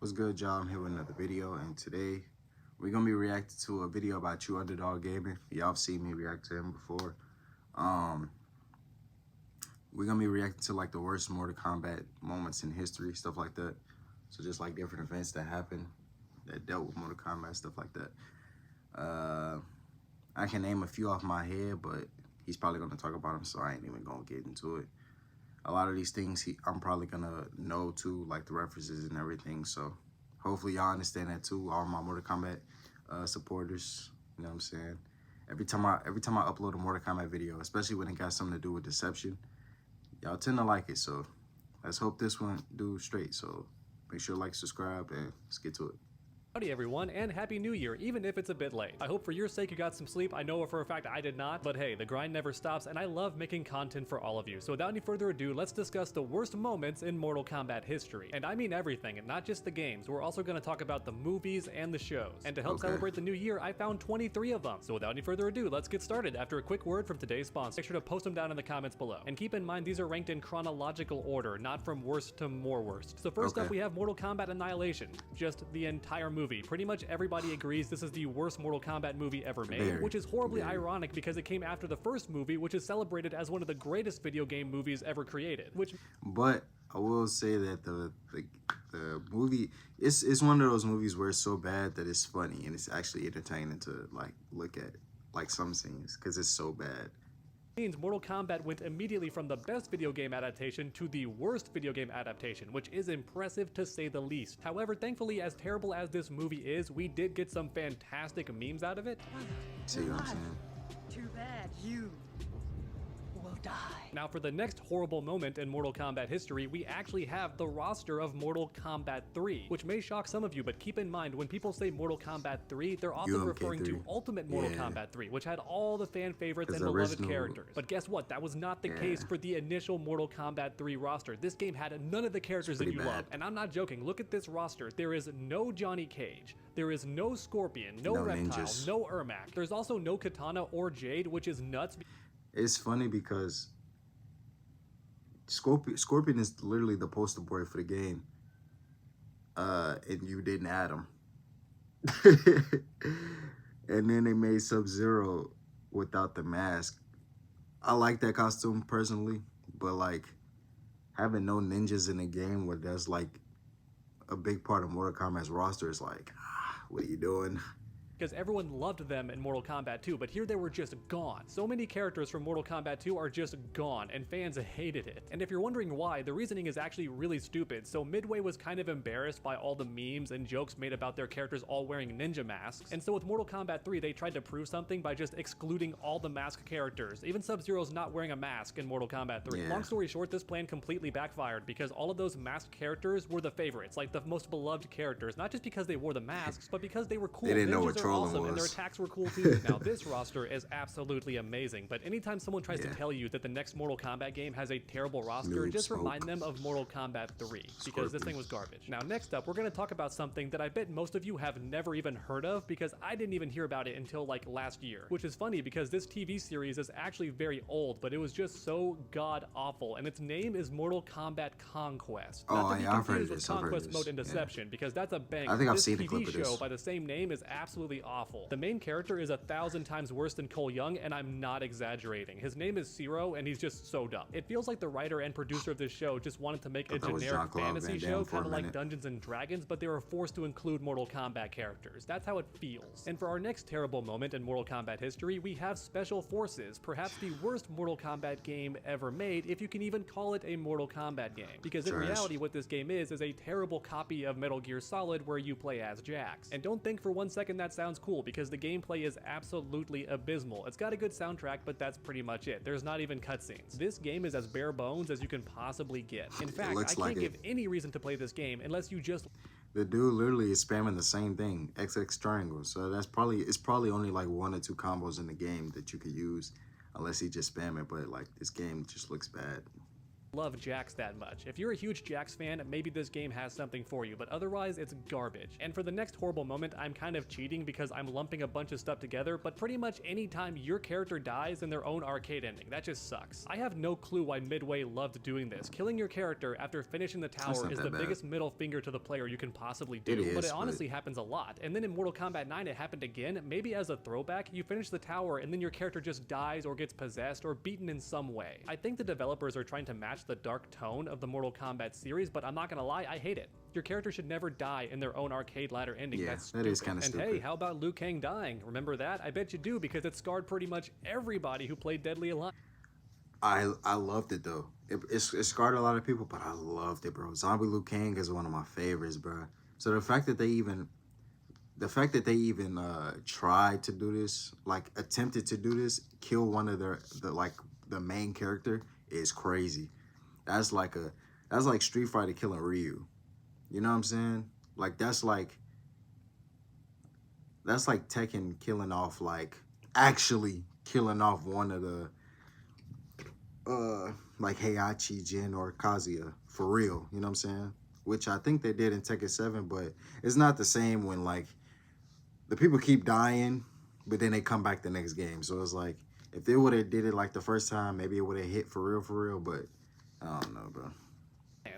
What's good, y'all? I'm here with another video, and today we're gonna be reacting to a video about Underdog Gaming. Y'all have seen me react to him before. Um, we're gonna be reacting to like the worst Mortal Kombat moments in history, stuff like that. So just like different events that happened that dealt with Mortal Kombat, stuff like that. I can name a few off my head, but he's probably gonna talk about them, so I ain't even gonna get into it. A lot of these things I'm probably gonna know too, like the references and everything. So hopefully y'all understand that too, all my Mortal Kombat supporters. You know what I'm saying? Every time I upload a Mortal Kombat video, especially when it got something to do with deception, y'all tend to like it. So let's hope this one do straight. So make sure to like, subscribe, and let's get to it. Howdy everyone, and Happy New Year, even if it's a bit late. I hope for your sake you got some sleep. I know for a fact I did not, but hey, the grind never stops, and I love making content for all of you. So without any further ado, let's discuss the worst moments in Mortal Kombat history. And I mean everything, and not just the games. We're also going to talk about the movies and the shows. And to help celebrate the new year, I found 23 of them. So without any further ado, let's get started after a quick word from today's sponsor. Make sure to post them down in the comments below. And keep in mind, these are ranked in chronological order, not from worst to more worst. So first up, we have Mortal Kombat Annihilation. Just the entire movie. Pretty much everybody agrees this is the worst Mortal Kombat movie ever made, which is horribly ironic because it came after the first movie, which is celebrated as one of the greatest video game movies ever created. But I will say that the movie it's one of those movies where it's so bad that it's funny and it's actually entertaining to like look at like some scenes because it's so bad. Means Mortal Kombat went immediately from the best video game adaptation to the worst video game adaptation, which is impressive to say the least. However, thankfully, as terrible as this movie is, we did get some fantastic memes out of it. See what I'm saying? Too bad you will die. Now for the next horrible moment in Mortal Kombat history, we actually have the roster of Mortal Kombat 3, which may shock some of you, but keep in mind, when people say Mortal Kombat 3, they're often referring to Ultimate Mortal Kombat 3, which had all the fan favorites and beloved characters. But guess what? That was not the case for the initial Mortal Kombat 3 roster. This game had none of the characters that you love. And I'm not joking. Look at this roster. There is no Johnny Cage. There is no Scorpion, no Reptile, ninjas. No Ermac. There's also no Katana or Jade, which is nuts. It's funny because Scorpion is literally the poster boy for the game, and you didn't add him. And then they made Sub-Zero without the mask. I like that costume personally, but like having no ninjas in the game where that's like a big part of Mortal Kombat's roster is like, what are you doing? Because everyone loved them in Mortal Kombat 2, but here they were just gone. So many characters from Mortal Kombat 2 are just gone, and fans hated it. And if you're wondering why, the reasoning is actually really stupid. So Midway was kind of embarrassed by all the memes and jokes made about their characters all wearing ninja masks. And so with Mortal Kombat 3, they tried to prove something by just excluding all the masked characters. Even Sub-Zero's not wearing a mask in Mortal Kombat 3. Long story short, this plan completely backfired because all of those masked characters were the favorites, like the most beloved characters, not just because they wore the masks, but because they were cool. They didn't know what trolling awesome, was. And their attacks were cool too. Now this roster is absolutely amazing, but anytime someone tries to tell you that the next Mortal Kombat game has a terrible roster, just remind them of Mortal Kombat 3, because this thing was garbage. Now next up, we're going to talk about something that I bet most of you have never even heard of, because I didn't even hear about it until like last year, which is funny because this TV series is actually very old, but it was just so god awful, and its name is Mortal Kombat Conquest. Not to be confused with Conquest Mode and Deception, because that's a bang. I think I've this seen TV a clip of this show by the same name is absolutely awful. The main character is 1,000 times worse than Cole Young, and I'm not exaggerating. His name is Zero, and he's just so dumb. It feels like the writer and producer of this show just wanted to make a generic fantasy show, kind of like Dungeons and Dragons, but they were forced to include Mortal Kombat characters. That's how it feels. And for our next terrible moment in Mortal Kombat history, we have Special Forces, perhaps the worst Mortal Kombat game ever made, if you can even call it a Mortal Kombat game. Because in reality, what this game is a terrible copy of Metal Gear Solid where you play as Jax. And don't think for one second that sounds cool, because the gameplay is absolutely abysmal. It's got a good soundtrack, but that's pretty much it. There's not even cutscenes. This game is as bare bones as you can possibly get. In fact, I can't give any reason to play this game unless you just... The dude literally is spamming the same thing, XX triangle. So it's probably only like 1 or 2 combos in the game that you could use, unless he just spam it. But like this game just looks bad. love Jax that much. If you're a huge Jax fan, maybe this game has something for you, but otherwise it's garbage. And for the next horrible moment, I'm kind of cheating because I'm lumping a bunch of stuff together, but pretty much anytime your character dies in their own arcade ending, that just sucks. I have no clue why Midway loved doing this. Killing your character after finishing the tower is the biggest middle finger to the player you can possibly do, but it honestly happens a lot. And then in Mortal Kombat 9 it happened again. Maybe as a throwback, you finish the tower and then your character just dies or gets possessed or beaten in some way. I think the developers are trying to match the dark tone of the Mortal Kombat series, but I'm not gonna lie, I hate it. Your character should never die in their own arcade ladder ending. Yeah, that's stupid. That is kind of stupid. And hey, how about Liu Kang dying? Remember that? I bet you do, because it scarred pretty much everybody who played Deadly Alliance. I loved it though. It scarred a lot of people, but I loved it, bro. Zombie Liu Kang is one of my favorites, bro. So the fact that they even tried to do this, like attempted to do this, kill one of the main character is crazy. That's like Street Fighter killing Ryu. You know what I'm saying? Like that's like Tekken killing off, like actually killing off one of the like Heihachi, Jin, or Kazuya for real. You know what I'm saying? Which I think they did in Tekken 7, but it's not the same when like the people keep dying, but then they come back the next game. So it's like if they would have did it like the first time, maybe it would have hit for real. But I don't know, bro.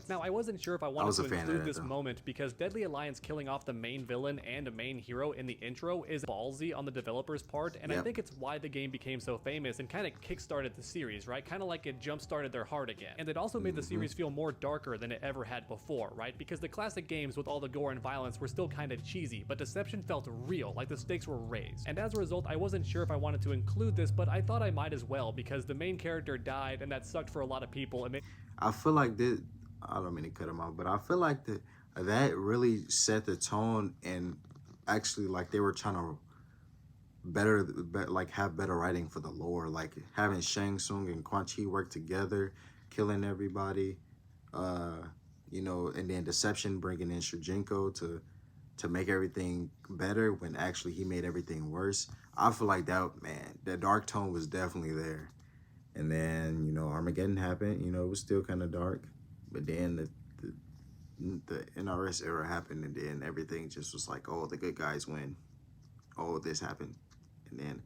Now, I wasn't sure if I wanted to include this moment because Deadly Alliance killing off the main villain and a main hero in the intro is ballsy on the developer's part, and I think it's why the game became so famous and kind of kickstarted the series, right? Kind of like it jump-started their heart again. And it also made the series feel more darker than it ever had before, right? Because the classic games with all the gore and violence were still kind of cheesy, but Deception felt real, like the stakes were raised. And as a result, I wasn't sure if I wanted to include this, but I thought I might as well because the main character died, and that sucked for a lot of people. I feel like this... I don't mean to cut him off, but I feel like that really set the tone, and actually like they were trying to have better writing for the lore, like having Shang Tsung and Quan Chi work together, killing everybody, you know, and then Deception bringing in Shujinko to make everything better when actually he made everything worse. I feel like that dark tone was definitely there. And then, you know, Armageddon happened, you know, it was still kind of dark. But then the NRS era happened, and then everything just was like, oh, the good guys win. Oh, this happened. And then...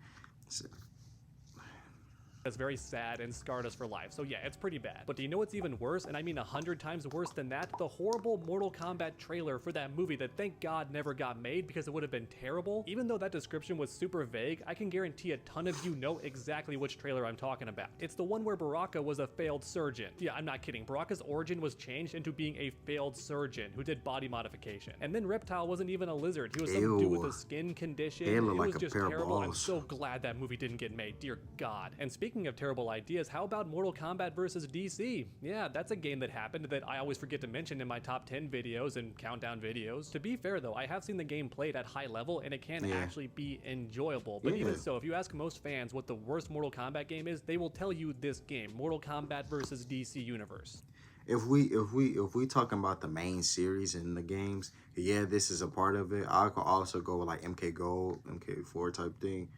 That's very sad and scarred us for life. So yeah, it's pretty bad. But do you know what's even worse? And I mean 100 times worse than that? The horrible Mortal Kombat trailer for that movie that thank God never got made because it would have been terrible. Even though that description was super vague, I can guarantee a ton of you know exactly which trailer I'm talking about. It's the one where Baraka was a failed surgeon. Yeah, I'm not kidding. Baraka's origin was changed into being a failed surgeon who did body modification. And then Reptile wasn't even a lizard. He was some dude with a skin condition. It was just terrible. I'm so glad that movie didn't get made. Dear God. And speaking of terrible ideas, how about Mortal Kombat versus DC? Yeah, that's a game that happened that I always forget to mention in my top 10 videos and countdown videos. To be fair though, I have seen the game played at high level and it can actually be enjoyable. But even so, if you ask most fans what the worst Mortal Kombat game is, they will tell you this game, Mortal Kombat versus DC Universe. If we talking about the main series in the games, yeah, this is a part of it. I could also go with like MK Gold, MK4 type thing.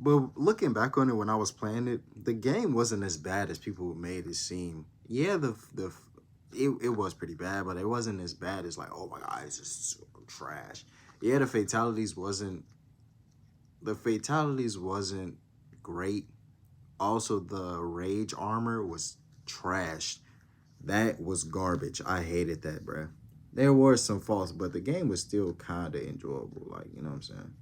But looking back on it when I was playing it, the game wasn't as bad as people made it seem. Yeah, it was pretty bad, but it wasn't as bad as like, oh my God, it's just so trash. Yeah, the fatalities wasn't great. Also, the rage armor was trash. That was garbage. I hated that, bruh. There were some faults, but the game was still kind of enjoyable. Like, you know what I'm saying?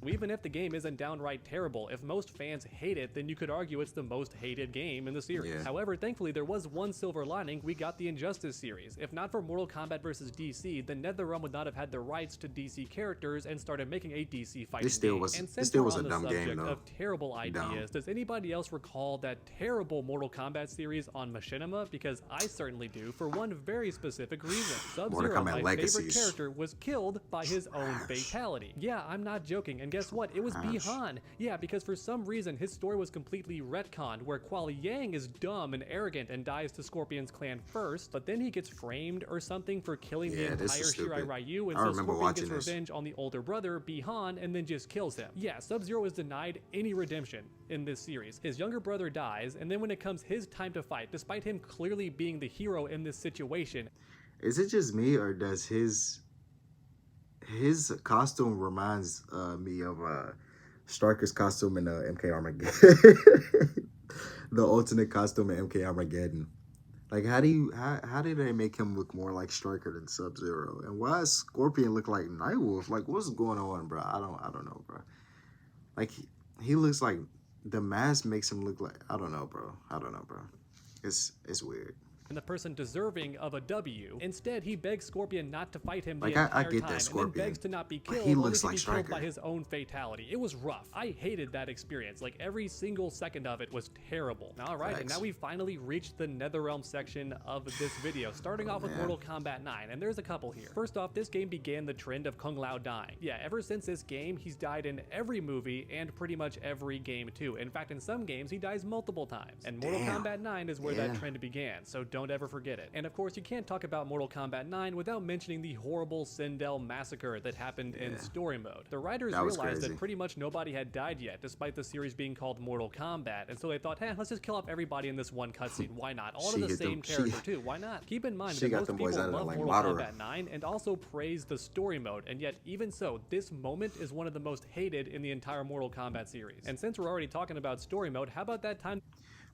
Even if the game isn't downright terrible, if most fans hate it, then you could argue it's the most hated game in the series. Yeah. However, thankfully, there was one silver lining. We got the Injustice series. If not for Mortal Kombat vs. DC, then NetherRealm would not have had the rights to DC characters and started making a DC fighting game. And since we're on the subject of terrible ideas, does anybody else recall that terrible Mortal Kombat series on Machinima? Because I certainly do, for one very specific reason. Sub-Zero, my favorite character, was killed by his own fatality. Yeah, I'm not joking. And And guess what? It was Gosh. Bi-Han. Yeah, because for some reason his story was completely retconned, where Kuali Yang is dumb and arrogant and dies to Scorpion's clan first, but then he gets framed or something for killing the entire Shirai Ryu, and so Scorpion gets revenge on the older brother, Bi-Han, and then just kills him. Yeah, Sub-Zero is denied any redemption in this series. His younger brother dies, and then when it comes his time to fight, despite him clearly being the hero in this situation. Is it just me, or does his costume reminds me of Stryker's costume in MK Armageddon? The alternate costume in MK Armageddon. Like, how did they make him look more like Stryker than Sub-Zero? And why does Scorpion look like Nightwolf? Like, what's going on, bro? I don't know, bro. Like, he looks like, the mask makes him look like, I don't know, bro. It's weird. And the person deserving of a W. Instead, he begs Scorpion not to fight him the Like, entire I get time, that, Scorpion, and then begs to not be killed, he looks only like to be killed Stryker by his own fatality. It was rough. I hated that experience. Like, every single second of it was terrible. All right, and now we finally reached the NetherRealm section of this video, starting off with Mortal Kombat 9, and there's a couple here. First off, this game began the trend of Kung Lao dying. Yeah, ever since this game, he's died in every movie and pretty much every game too. In fact, in some games, he dies multiple times. And Mortal Kombat 9 is where that trend began, so don't ever forget it. And of course, you can't talk about Mortal Kombat 9 without mentioning the horrible Sindel massacre that happened in story mode. The writers realized that pretty much nobody had died yet, despite the series being called Mortal Kombat, and so they thought, hey, let's just kill off everybody in this one cutscene. Why not? All of the same character too. Why not? Keep in mind that most people love Mortal Kombat 9 and also praise the story mode, and yet even so, this moment is one of the most hated in the entire Mortal Kombat series. And since we're already talking about story mode, how about that time?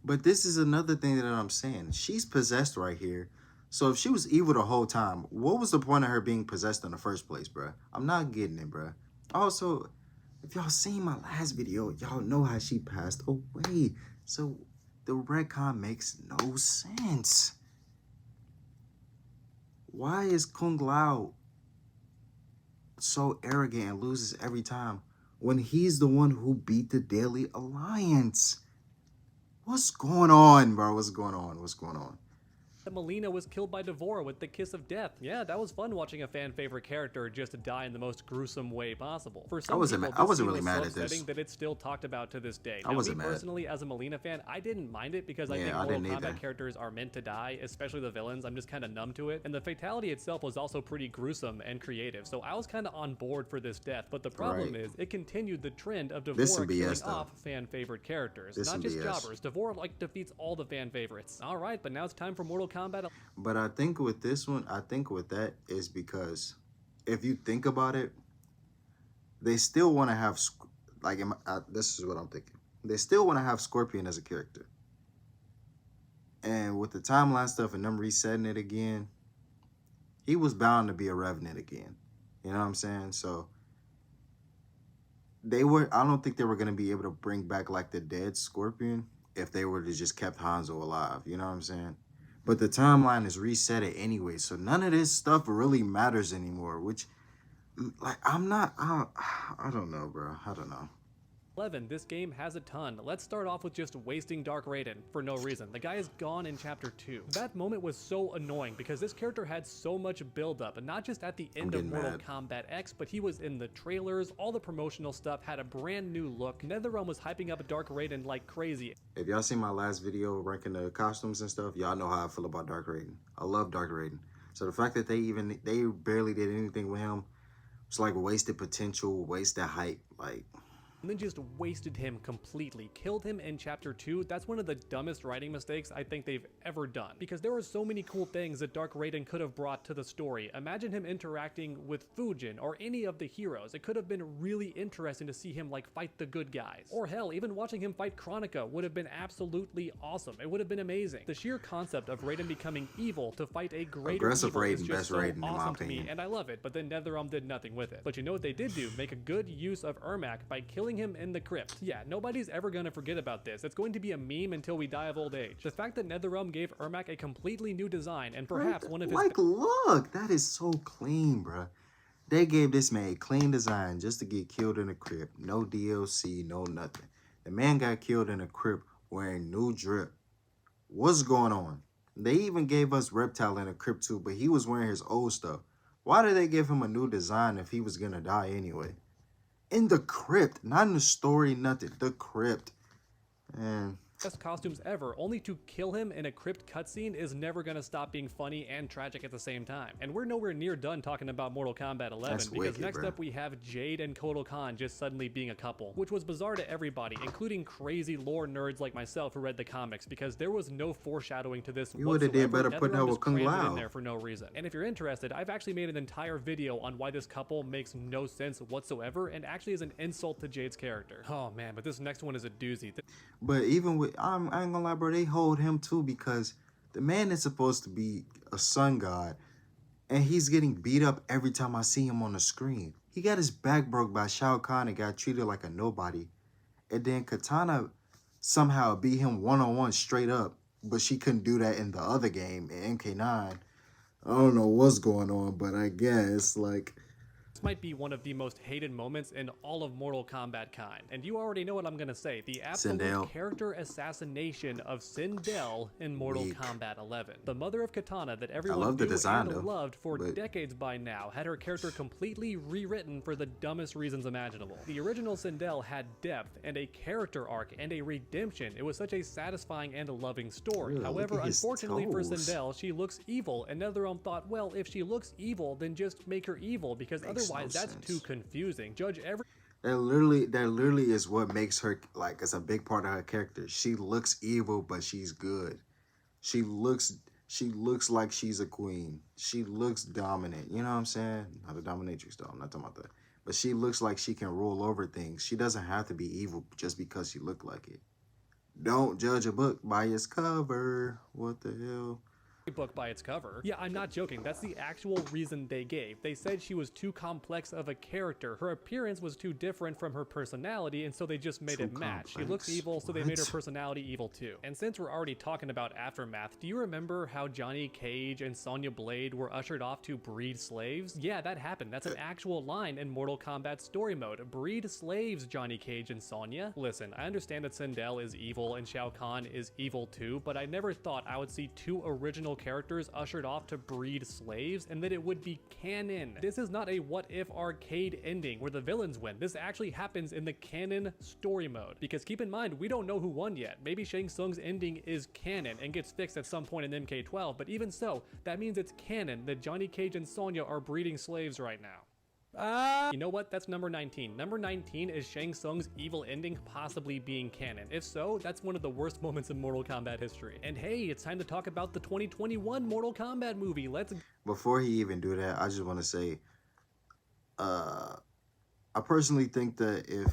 But this is another thing that I'm saying. She's possessed right here. So if she was evil the whole time, what was the point of her being possessed in the first place, bruh? I'm not getting it, bruh. Also, if y'all seen my last video, y'all know how she passed away. So the retcon makes no sense. Why is Kung Lao so arrogant and loses every time when he's the one who beat the Daily Alliance? What's going on, bro? What's going on? That Mileena was killed by D'Vorah with the kiss of death. Yeah, that was fun watching a fan favorite character just die in the most gruesome way possible. For some I wasn't really mad at this. That it's still talked about to this day. Now, me personally, as a Mileena fan, I didn't mind it because I think Mortal Kombat characters are meant to die, especially the villains. I'm just kind of numb to it. And the fatality itself was also pretty gruesome and creative, so I was kind of on board for this death. But the problem is, it continued the trend of D'Vorah killing off fan favorite characters, not just jobbers. D'Vorah defeats all the fan favorites. All right, but now it's time for Mortal Kombat. But I think with this one, with that is because if you think about it, they still want to have, like, this is what I'm thinking. They still want to have Scorpion as a character. And with the timeline stuff and them resetting it again, he was bound to be a Revenant again. You know what I'm saying? So I don't think they were going to be able to bring back, like, the dead Scorpion if they were to just kept Hanzo alive. You know what I'm saying? But the timeline is reset it anyway, so none of this stuff really matters anymore, which, like, I don't know, bro. I don't know. 11, this game has a ton. Let's start off with just wasting Dark Raiden for no reason. The guy is gone in chapter 2. That moment was so annoying because this character had so much build-up, and not just at the end of Mortal Kombat X, but he was in the trailers, all the promotional stuff, had a brand new look. NetherRealm was hyping up Dark Raiden like crazy. If y'all seen my last video ranking the costumes and stuff, y'all know how I feel about Dark Raiden. I love Dark Raiden. So the fact that they barely did anything with him, it's like wasted potential, wasted hype, like... And then just wasted him completely, killed him in chapter 2. That's one of the dumbest writing mistakes I think they've ever done, because there were so many cool things that Dark Raiden could have brought to the story. Imagine him interacting with Fujin or any of the heroes. It could have been really interesting to see him like fight the good guys. Or hell, even watching him fight Kronika would have been absolutely awesome. It would have been amazing. The sheer concept of Raiden becoming evil to fight a greater evil is just so awesome to me, and I love it, but then NetherRealm did nothing with it. But you know what they did do? Make a good use of Ermac by killing him in the crypt. Yeah, nobody's ever gonna forget about this. It's going to be a meme until we die of old age. The fact that NetherRealm gave Ermac a completely new design and perhaps one of his— look, that is so clean, bruh. They gave this man a clean design just to get killed in the crypt. No DLC, no nothing. The man got killed in the crypt wearing new drip. What's going on? They even gave us Reptile in the crypt too, but he was wearing his old stuff. Why did they give him a new design if he was gonna die anyway? In the crypt, not in the story, nothing. The crypt. And best costumes ever, only to kill him in a crypt cutscene is never gonna stop being funny and tragic at the same time. And we're nowhere near done talking about Mortal Kombat 11 that's because wicked, next bro. up we have Jade and Kotal Khan just suddenly being a couple, which was bizarre to everybody, including crazy lore nerds like myself who read the comics, because there was no foreshadowing to this You would have did better whatsoever. putting her with Kung Crammed it in Lao. there for no reason. And if you're interested, I've actually made an entire video on why this couple makes no sense whatsoever and actually is an insult to Jade's character. Oh man, but this next one is a doozy. But even with, I ain't gonna lie, bro, they hold him too because the man is supposed to be a sun god, and he's getting beat up every time I see him on the screen. He got his back broke by Shao Kahn and got treated like a nobody. And then Katana somehow beat him one-on-one straight up, but she couldn't do that in the other game, in MK9. I don't know what's going on, but I guess, like... This might be one of the most hated moments in all of Mortal Kombat kind. And you already know what I'm gonna say. The absolute Sindel. character assassination of Sindel in Mortal Kombat 11. The mother of Katana that everyone love the knew design, and though, loved for but- decades by now had her character completely rewritten for the dumbest reasons imaginable. The original Sindel had depth and a character arc and a redemption. It was such a satisfying and loving story. Ugh, However, look at his unfortunately for toes. Sindel, she looks evil, and NetherRealm thought, well, if she looks evil, then just make her evil, because Makes otherwise no that's sense. too confusing. Judge every That literally is what makes her, like, it's a big part of her character. She looks evil, but she's good. She looks like she's a queen. She looks dominant. You know what I'm saying? Not a dominatrix, though. I'm not talking about that. But she looks like she can rule over things. She doesn't have to be evil just because she looked like it. Don't judge a book by its cover. What the hell? book by its cover. Yeah, I'm not joking. That's the actual reason they gave. They said she was too complex of a character. Her appearance was too different from her personality, and so they just made it match. She looks evil, so they made her personality evil too. And since we're already talking about Aftermath, do you remember how Johnny Cage and Sonya Blade were ushered off to breed slaves? Yeah, that happened. That's an actual line in Mortal Kombat story mode. Breed slaves, Johnny Cage and Sonya. Listen, I understand that Sindel is evil and Shao Kahn is evil too, but I never thought I would see two original characters ushered off to breed slaves and that it would be canon. This is not a what if arcade ending where the villains win. This actually happens in the canon story mode. Because keep in mind, we don't know who won yet. Maybe Shang Tsung's ending is canon and gets fixed at some point in MK12, but even so, that means it's canon that Johnny Cage and Sonya are breeding slaves right now. You know what? That's number 19. Number 19 is Shang Tsung's evil ending possibly being canon. If so, that's one of the worst moments in Mortal Kombat history. And hey, it's time to talk about the 2021 Mortal Kombat movie. Before he even do that, I just want to say, I personally think that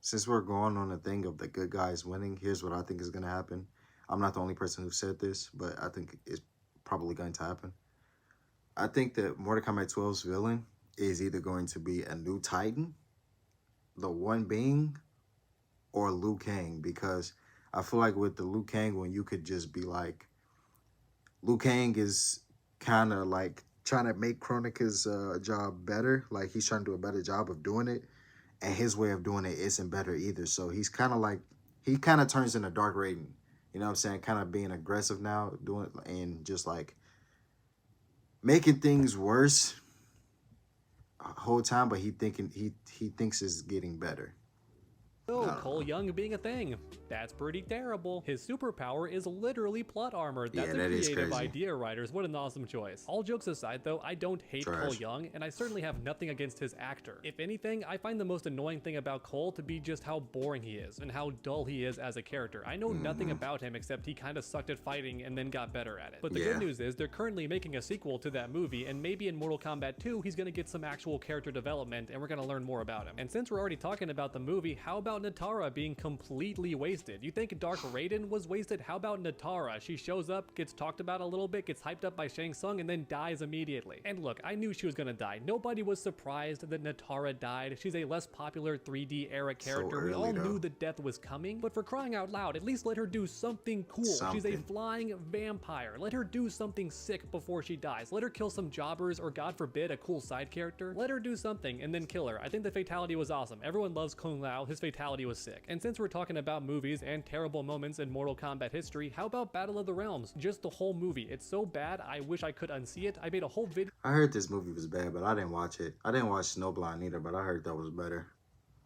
since we're going on the thing of the good guys winning, here's what I think is going to happen. I'm not the only person who said this, but I think it's probably going to happen. I think that Mortal Kombat 12's villain is either going to be a new Titan, the One Being, or Liu Kang, because I feel like with the Liu Kang one, you could just be like, Liu Kang is kind of like trying to make Kronika's job better. Like he's trying to do a better job of doing it, and his way of doing it isn't better either. So he's kind of like, he kind of turns into Dark Raiden. You know what I'm saying? Kind of being aggressive now, doing and just like making things worse whole time, but he thinks it's getting better. Cole Young being a thing. That's pretty terrible. His superpower is literally plot armor. That's a creative idea, writers. What an awesome choice. All jokes aside though, I don't hate Cole Young, and I certainly have nothing against his actor. If anything, I find the most annoying thing about Cole to be just how boring he is and how dull he is as a character. I know nothing about him except he kind of sucked at fighting and then got better at it. But the good news is they're currently making a sequel to that movie, and maybe in Mortal Kombat 2 he's gonna get some actual character development and we're gonna learn more about him. And since we're already talking about the movie, how about Natara being completely wasted? You think Dark Raiden was wasted? How about Natara? She shows up, gets talked about a little bit, gets hyped up by Shang Tsung, and then dies immediately. And look, I knew she was gonna die. Nobody was surprised that Natara died. She's a less popular 3D era character. We all knew the death was coming, but for crying out loud, at least let her do something cool. She's a flying vampire. Let her do something sick before she dies. Let her kill some jobbers, or God forbid, a cool side character. Let her do something and then kill her. I think the fatality was awesome. Everyone loves Kung Lao. His fatality fatality was sick. And since we're talking about movies and terrible moments in Mortal Kombat history, how about Battle of the Realms? Just the whole movie. It's so bad, I wish I could unsee it. I made a whole video. I heard this movie was bad, but I didn't watch it. I didn't watch Snowblind either, but I heard that was better.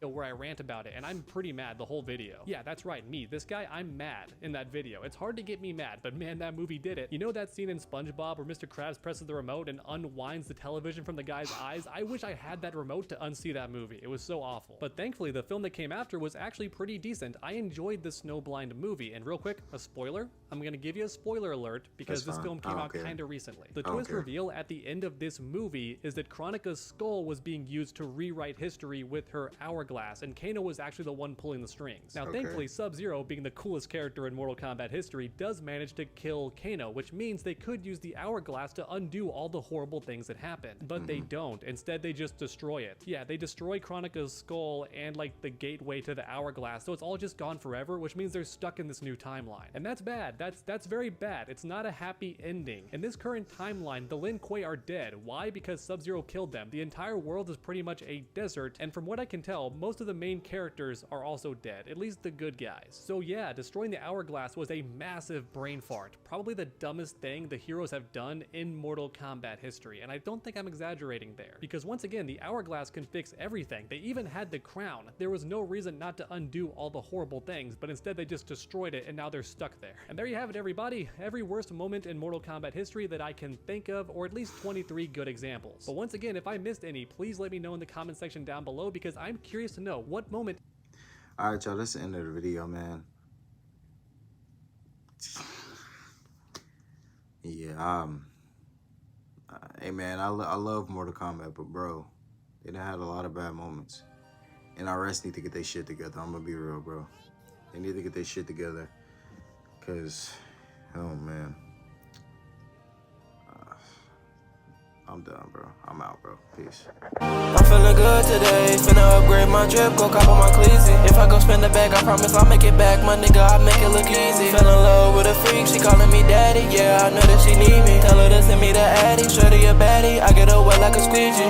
Where I rant about it, and I'm pretty mad the whole video. Yeah, that's right, me, this guy, I'm mad in that video. It's hard to get me mad, but man, that movie did it. You know that scene in SpongeBob where Mr. Krabs presses the remote and unwinds the television from the guy's eyes? I wish I had that remote to unsee that movie. It was so awful. But thankfully, the film that came after was actually pretty decent. I enjoyed the Snowblind movie, and real quick, a spoiler. I'm gonna give you a spoiler alert because this film came out kinda recently. The twist reveal at the end of this movie is that Kronika's skull was being used to rewrite history with her hourglass, and Kano was actually the one pulling the strings. Now, thankfully, Sub-Zero, being the coolest character in Mortal Kombat history, does manage to kill Kano, which means they could use the hourglass to undo all the horrible things that happened. But they don't. Instead, they just destroy it. Yeah, they destroy Kronika's skull and, like, the gateway to the hourglass, so it's all just gone forever, which means they're stuck in this new timeline. And that's bad. That's very bad. It's not a happy ending. In this current timeline, the Lin Kuei are dead. Why? Because Sub-Zero killed them. The entire world is pretty much a desert, and from what I can tell, most of the main characters are also dead, at least the good guys. So yeah, destroying the hourglass was a massive brain fart, probably the dumbest thing the heroes have done in Mortal Kombat history, and I don't think I'm exaggerating there, because once again, the hourglass can fix everything. They even had the crown. There was no reason not to undo all the horrible things, but instead they just destroyed it, and now they're stuck there. And there you have it, everybody. Every worst moment in Mortal Kombat history that I can think of, or at least 23 good examples. But once again, if I missed any, please let me know in the comment section down below, because I'm curious to know what moment. Alright, y'all, that's the end of the video, man. Yeah, hey, man, I love Mortal Kombat, but, bro, they done had a lot of bad moments. And our refs need to get their shit together. I'm gonna be real, bro. They need to get their shit together. Because, oh, man. I'm done, bro. I'm out, bro. Peace. I'm feeling good today. Finna upgrade my drip, go cop on my cleasy. If I go spend the bag, I promise I'll make it back. My nigga, I make it look easy. Fell in love with a freak, she calling me daddy. Yeah, I know that she need me. Tell her to send me the addy. Shorty a baddie, I get her wet like a squeegee.